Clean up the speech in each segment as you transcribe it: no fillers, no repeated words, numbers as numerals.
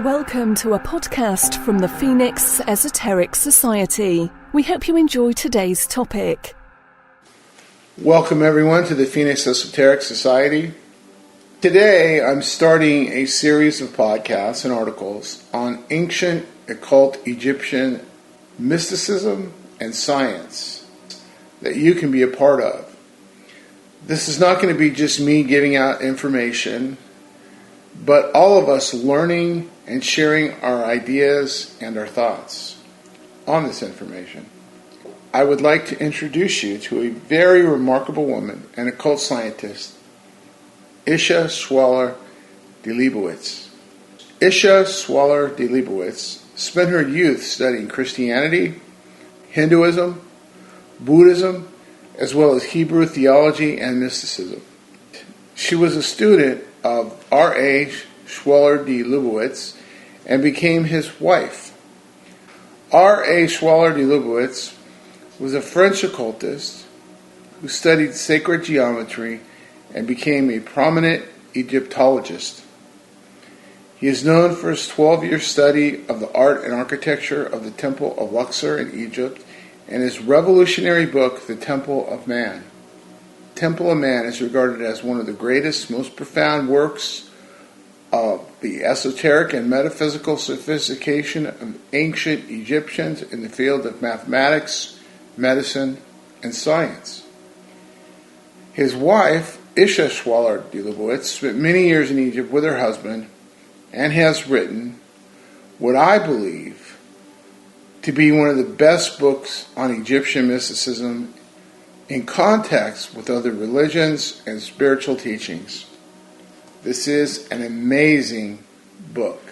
Welcome to a podcast from the Phoenix Esoteric Society. We hope you enjoy today's topic. Welcome everyone to the Phoenix Esoteric Society. Today I'm starting a series of podcasts and articles on ancient occult Egyptian mysticism and science that you can be a part of. This is not going to be just me giving out information, but all of us learning and sharing our ideas and our thoughts on this information. I would like to introduce you to a very remarkable woman, an occult scientist, Isha Schwaller de Lubicz. Isha Schwaller de Lubicz spent her youth studying Christianity, Hinduism, Buddhism, as well as Hebrew theology and mysticism. She was a student of R.A. Schwaller de Lubicz and became his wife. R.A. Schwaller de Lubicz was a French occultist who studied sacred geometry and became a prominent Egyptologist. He is known for his 12-year study of the art and architecture of the Temple of Luxor in Egypt and his revolutionary book, The Temple of Man. Temple of Man is regarded as one of the greatest, most profound works of the esoteric and metaphysical sophistication of ancient Egyptians in the field of mathematics, medicine, and science. His wife, Isha Schwaller de Lubicz, spent many years in Egypt with her husband and has written what I believe to be one of the best books on Egyptian mysticism in context with other religions and spiritual teachings. This is an amazing book.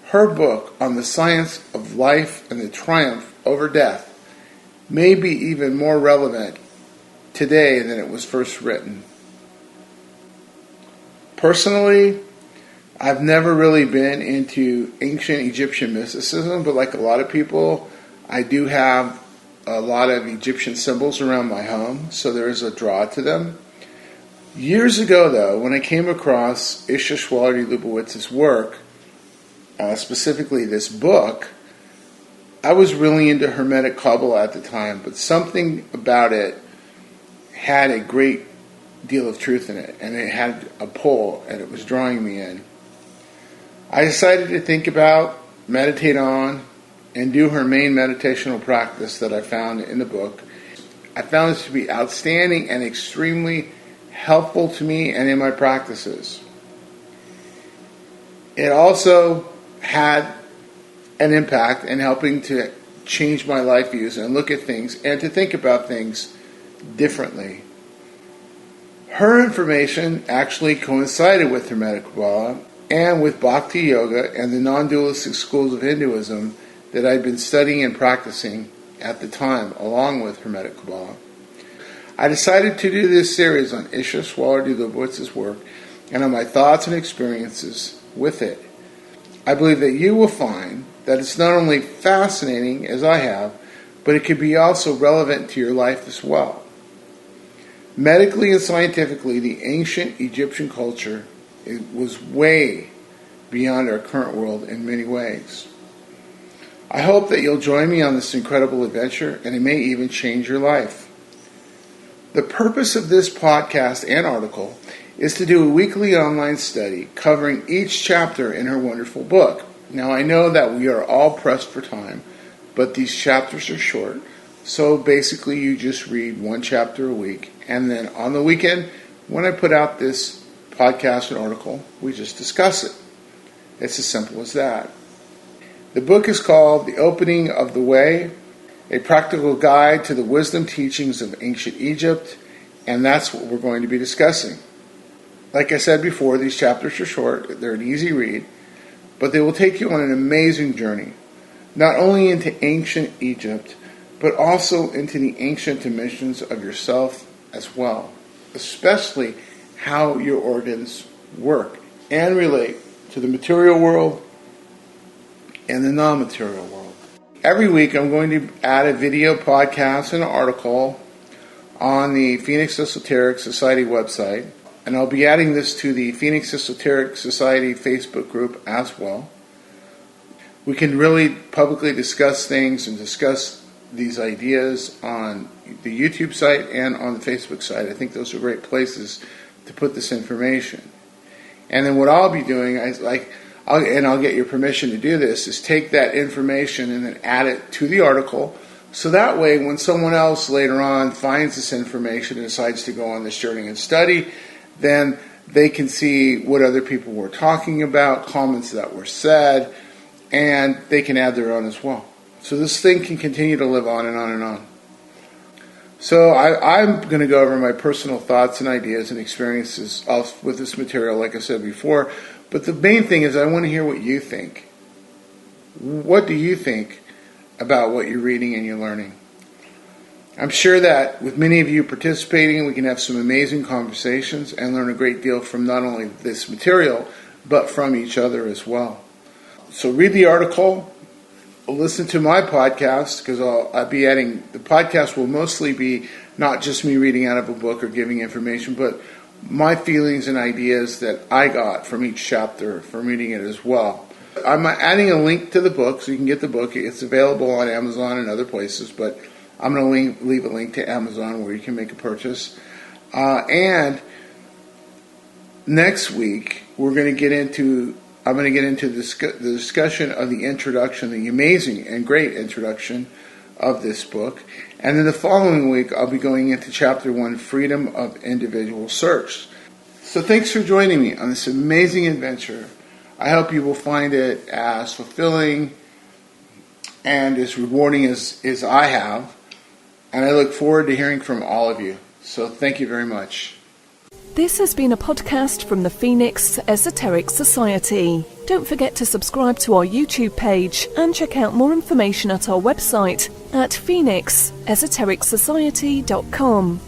Her book on the science of life and the triumph over death may be even more relevant today than it was first written. Personally, I've never really been into ancient Egyptian mysticism, but like a lot of people, I do have a lot of Egyptian symbols around my home, so there is a draw to them. Years ago, though, when I came across Isha Schwaller de Lubicz's work, specifically this book, I was really into Hermetic Kabbalah at the time, but something about it had a great deal of truth in it, and it had a pull, and it was drawing me in. I decided to think about, meditate on, and do her main meditational practice that I found in the book. I found this to be outstanding and extremely helpful to me and in my practices. It also had an impact in helping to change my life views and look at things and to think about things differently. Her information actually coincided with Hermetic Kabbalah and with Bhakti Yoga and the non-dualistic schools of Hinduism that I'd been studying and practicing at the time, along with Hermetic Kabbalah. I decided to do this series on Isha Schwaller de Lubicz's work and on my thoughts and experiences with it. I believe that you will find that it's not only fascinating, as I have, but it could be also relevant to your life as well. Medically and scientifically, the ancient Egyptian culture was way beyond our current world in many ways. I hope that you'll join me on this incredible adventure, and it may even change your life. The purpose of this podcast and article is to do a weekly online study covering each chapter in her wonderful book. Now, I know that we are all pressed for time, but these chapters are short, so basically you just read one chapter a week, and then on the weekend, when I put out this podcast and article, we just discuss it. It's as simple as that. The book is called The Opening of the Way, a practical guide to the wisdom teachings of ancient Egypt, and that's what we're going to be discussing. Like I said before, these chapters are short, they're an easy read, but they will take you on an amazing journey, not only into ancient Egypt, but also into the ancient dimensions of yourself as well, especially how your organs work and relate to the material world and the non-material world. Every week I'm going to add a video, podcast, and an article on the Phoenix Esoteric Society website. And I'll be adding this to the Phoenix Esoteric Society Facebook group as well. We can really publicly discuss things and discuss these ideas on the YouTube site and on the Facebook site. I think those are great places to put this information. And then what I'll be doing, I'll get your permission to do this, is take that information and then add it to the article. So that way, when someone else later on finds this information and decides to go on this journey and study, then they can see what other people were talking about, comments that were said, and they can add their own as well. So this thing can continue to live on and on and on. So I'm going to go over my personal thoughts and ideas and experiences with this material, like I said before. But the main thing is I want to hear what you think. What do you think about what you're reading and you're learning? I'm sure that with many of you participating, we can have some amazing conversations and learn a great deal from not only this material, but from each other as well. So read the article, listen to my podcast, because I'll be adding, the podcast will mostly be not just me reading out of a book or giving information, but my feelings and ideas that I got from each chapter from reading it as well. I'm adding a link to the book so you can get the book. It's available on Amazon and other places, but I'm going to leave a link to Amazon where you can make a purchase. And next week, I'm going to get into the discussion of the introduction, the amazing and great introduction of this book. And then the following week, I'll be going into Chapter 1, Freedom of Individual Search. So thanks for joining me on this amazing adventure. I hope you will find it as fulfilling and as rewarding as I have. And I look forward to hearing from all of you. So thank you very much. This has been a podcast from the Phoenix Esoteric Society. Don't forget to subscribe to our YouTube page and check out more information at our website at phoenixesotericsociety.com.